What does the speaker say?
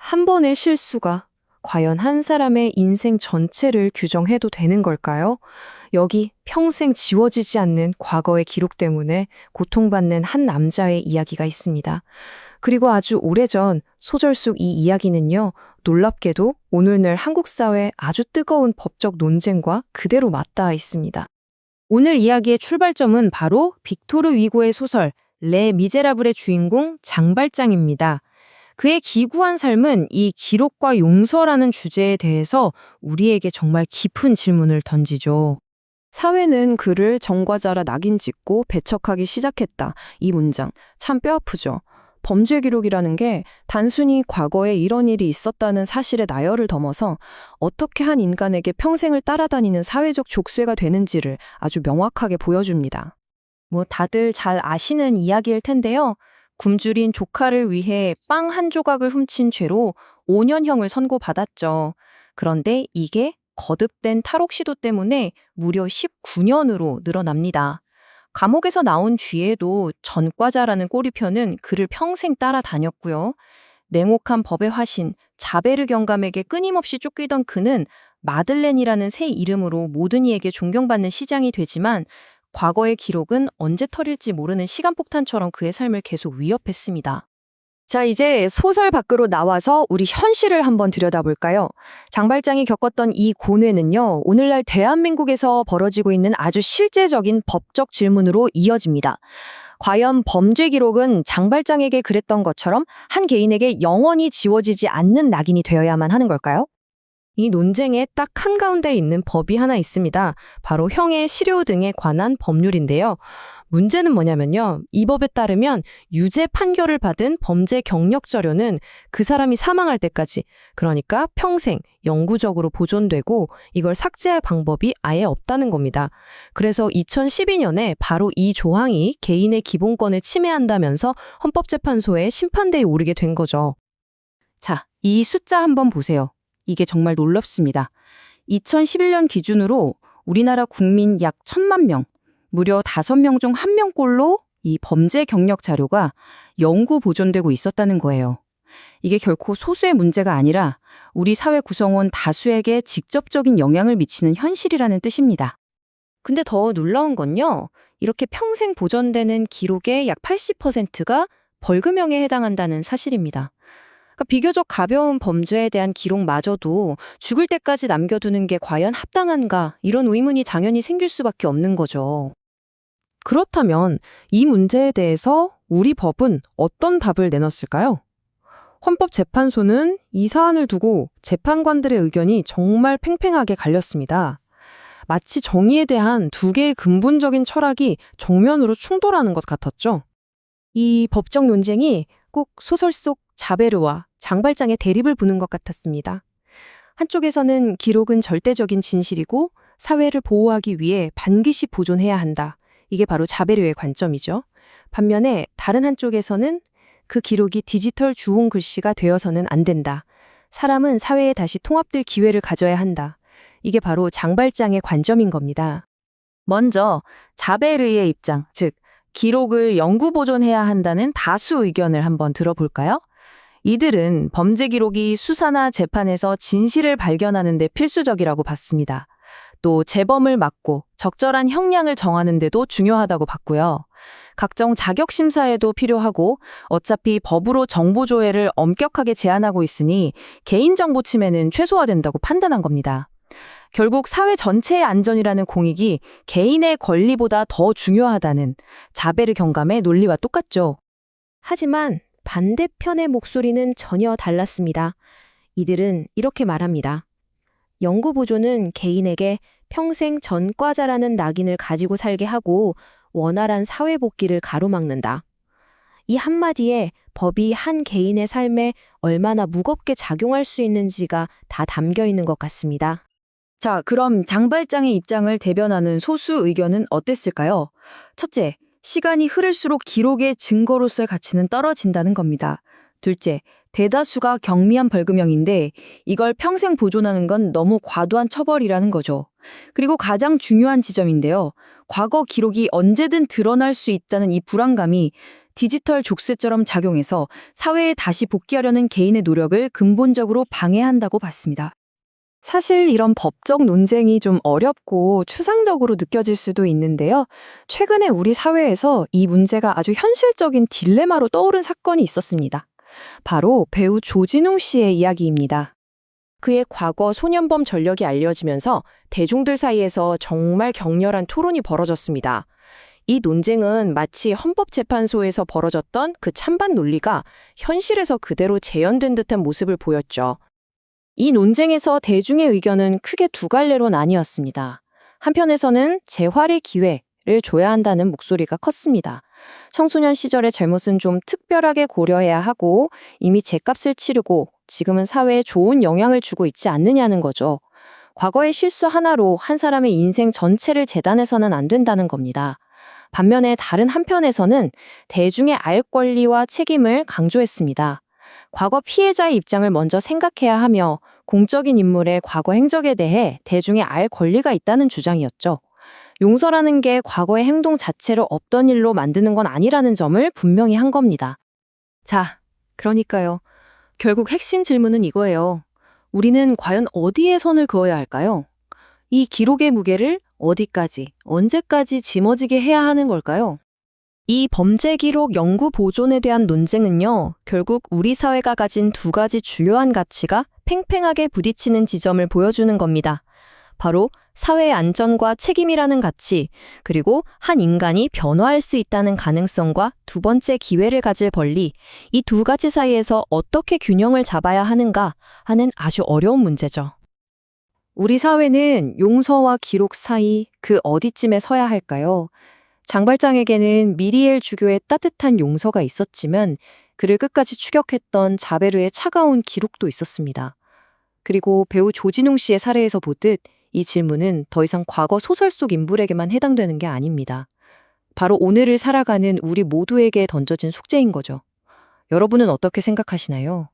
한 번의 실수가 과연 한 사람의 인생 전체를 규정해도 되는 걸까요? 여기 평생 지워지지 않는 과거의 기록 때문에 고통받는 한 남자의 이야기가 있습니다. 그리고 아주 오래전 소설 속 이 이야기는요, 놀랍게도 오늘날 한국 사회의 아주 뜨거운 법적 논쟁과 그대로 맞닿아 있습니다. 오늘 이야기의 출발점은 바로 빅토르 위고의 소설 레 미제라블의 주인공 장발장입니다. 그의 기구한 삶은 이 기록과 용서라는 주제에 대해서 우리에게 정말 깊은 질문을 던지죠. 사회는 그를 정과자라 낙인 찍고 배척하기 시작했다. 이 문장 참 뼈아프죠. 범죄 기록이라는 게 단순히 과거에 이런 일이 있었다는 사실의 나열을 넘어서 어떻게 한 인간에게 평생을 따라다니는 사회적 족쇄가 되는지를 아주 명확하게 보여줍니다. 다들 잘 아시는 이야기일 텐데요. 굶주린 조카를 위해 빵 한 조각을 훔친 죄로 5년형을 선고받았죠. 그런데 이게 거듭된 탈옥 시도 때문에 무려 19년으로 늘어납니다. 감옥에서 나온 뒤에도 전과자라는 꼬리표는 그를 평생 따라다녔고요. 냉혹한 법의 화신 자베르 경감에게 끊임없이 쫓기던 그는 마들렌이라는 새 이름으로 모든 이에게 존경받는 시장이 되지만 과거의 기록은 언제 털릴지 모르는 시간폭탄처럼 그의 삶을 계속 위협했습니다. 자, 이제 소설 밖으로 나와서 우리 현실을 한번 들여다볼까요? 장발장이 겪었던 이 고뇌는요, 오늘날 대한민국에서 벌어지고 있는 아주 실제적인 법적 질문으로 이어집니다. 과연 범죄 기록은 장발장에게 그랬던 것처럼 한 개인에게 영원히 지워지지 않는 낙인이 되어야만 하는 걸까요? 이 논쟁의 딱 한가운데 있는 법이 하나 있습니다. 바로 형의 실효 등에 관한 법률인데요. 문제는 뭐냐면요. 이 법에 따르면 유죄 판결을 받은 범죄 경력 자료는 그 사람이 사망할 때까지, 그러니까 평생 영구적으로 보존되고 이걸 삭제할 방법이 아예 없다는 겁니다. 그래서 2012년에 바로 이 조항이 개인의 기본권을 침해한다면서 헌법재판소의 심판대에 오르게 된 거죠. 자, 이 숫자 한번 보세요. 이게 정말 놀랍습니다. 2011년 기준으로 우리나라 국민 약 1,000만 명, 무려 5명 중 1명꼴로 이 범죄 경력 자료가 영구 보존되고 있었다는 거예요. 이게 결코 소수의 문제가 아니라 우리 사회 구성원 다수에게 직접적인 영향을 미치는 현실이라는 뜻입니다. 근데 더 놀라운 건요, 이렇게 평생 보존되는 기록의 약 80%가 벌금형에 해당한다는 사실입니다. 그러니까 비교적 가벼운 범죄에 대한 기록마저도 죽을 때까지 남겨두는 게 과연 합당한가, 이런 의문이 당연히 생길 수밖에 없는 거죠. 그렇다면 이 문제에 대해서 우리 법은 어떤 답을 내놨을까요? 헌법재판소는 이 사안을 두고 재판관들의 의견이 정말 팽팽하게 갈렸습니다. 마치 정의에 대한 두 개의 근본적인 철학이 정면으로 충돌하는 것 같았죠. 이 법적 논쟁이 꼭 소설 속 자베르와 장발장의 대립을 부는 것 같았습니다. 한쪽에서는 기록은 절대적인 진실이고 사회를 보호하기 위해 반드시 보존해야 한다. 이게 바로 자베르의 관점이죠. 반면에 다른 한쪽에서는 그 기록이 디지털 주홍 글씨가 되어서는 안 된다. 사람은 사회에 다시 통합될 기회를 가져야 한다. 이게 바로 장발장의 관점인 겁니다. 먼저 자베르의 입장, 즉 기록을 영구 보존해야 한다는 다수 의견을 한번 들어볼까요? 이들은 범죄 기록이 수사나 재판에서 진실을 발견하는 데 필수적이라고 봤습니다. 또 재범을 막고 적절한 형량을 정하는 데도 중요하다고 봤고요. 각종 자격 심사에도 필요하고 어차피 법으로 정보 조회를 엄격하게 제한하고 있으니 개인정보 침해는 최소화된다고 판단한 겁니다. 결국 사회 전체의 안전이라는 공익이 개인의 권리보다 더 중요하다는 자베르 경감의 논리와 똑같죠. 하지만 반대편의 목소리는 전혀 달랐습니다. 이들은 이렇게 말합니다. 영구 보존은 개인에게 평생 전과자라는 낙인을 가지고 살게 하고 원활한 사회 복귀를 가로막는다. 이 한마디에 법이 한 개인의 삶에 얼마나 무겁게 작용할 수 있는지가 다 담겨 있는 것 같습니다. 자, 그럼 장발장의 입장을 대변하는 소수 의견은 어땠을까요? 첫째, 시간이 흐를수록 기록의 증거로서의 가치는 떨어진다는 겁니다. 둘째, 대다수가 경미한 벌금형인데 이걸 평생 보존하는 건 너무 과도한 처벌이라는 거죠. 그리고 가장 중요한 지점인데요. 과거 기록이 언제든 드러날 수 있다는 이 불안감이 디지털 족쇄처럼 작용해서 사회에 다시 복귀하려는 개인의 노력을 근본적으로 방해한다고 봤습니다. 사실 이런 법적 논쟁이 좀 어렵고 추상적으로 느껴질 수도 있는데요. 최근에 우리 사회에서 이 문제가 아주 현실적인 딜레마로 떠오른 사건이 있었습니다. 바로 배우 조진웅 씨의 이야기입니다. 그의 과거 소년범 전력이 알려지면서 대중들 사이에서 정말 격렬한 토론이 벌어졌습니다. 이 논쟁은 마치 헌법재판소에서 벌어졌던 그 찬반 논리가 현실에서 그대로 재현된 듯한 모습을 보였죠. 이 논쟁에서 대중의 의견은 크게 두 갈래로 나뉘었습니다. 한편에서는 재활의 기회를 줘야 한다는 목소리가 컸습니다. 청소년 시절의 잘못은 좀 특별하게 고려해야 하고 이미 죗값을 치르고 지금은 사회에 좋은 영향을 주고 있지 않느냐는 거죠. 과거의 실수 하나로 한 사람의 인생 전체를 재단해서는 안 된다는 겁니다. 반면에 다른 한편에서는 대중의 알 권리와 책임을 강조했습니다. 과거 피해자의 입장을 먼저 생각해야 하며 공적인 인물의 과거 행적에 대해 대중의 알 권리가 있다는 주장이었죠. 용서라는 게 과거의 행동 자체를 없던 일로 만드는 건 아니라는 점을 분명히 한 겁니다. 자, 그러니까요. 결국 핵심 질문은 이거예요. 우리는 과연 어디에 선을 그어야 할까요? 이 기록의 무게를 어디까지, 언제까지 짊어지게 해야 하는 걸까요? 이 범죄 기록 영구 보존에 대한 논쟁은요, 결국 우리 사회가 가진 두 가지 중요한 가치가 팽팽하게 부딪히는 지점을 보여주는 겁니다. 바로 사회의 안전과 책임이라는 가치, 그리고 한 인간이 변화할 수 있다는 가능성과 두 번째 기회를 가질 권리, 이 두 가지 사이에서 어떻게 균형을 잡아야 하는가 하는 아주 어려운 문제죠. 우리 사회는 용서와 기록 사이 그 어디쯤에 서야 할까요? 장발장에게는 미리엘 주교의 따뜻한 용서가 있었지만 그를 끝까지 추격했던 자베르의 차가운 기록도 있었습니다. 그리고 배우 조진웅 씨의 사례에서 보듯 이 질문은 더 이상 과거 소설 속 인물에게만 해당되는 게 아닙니다. 바로 오늘을 살아가는 우리 모두에게 던져진 숙제인 거죠. 여러분은 어떻게 생각하시나요?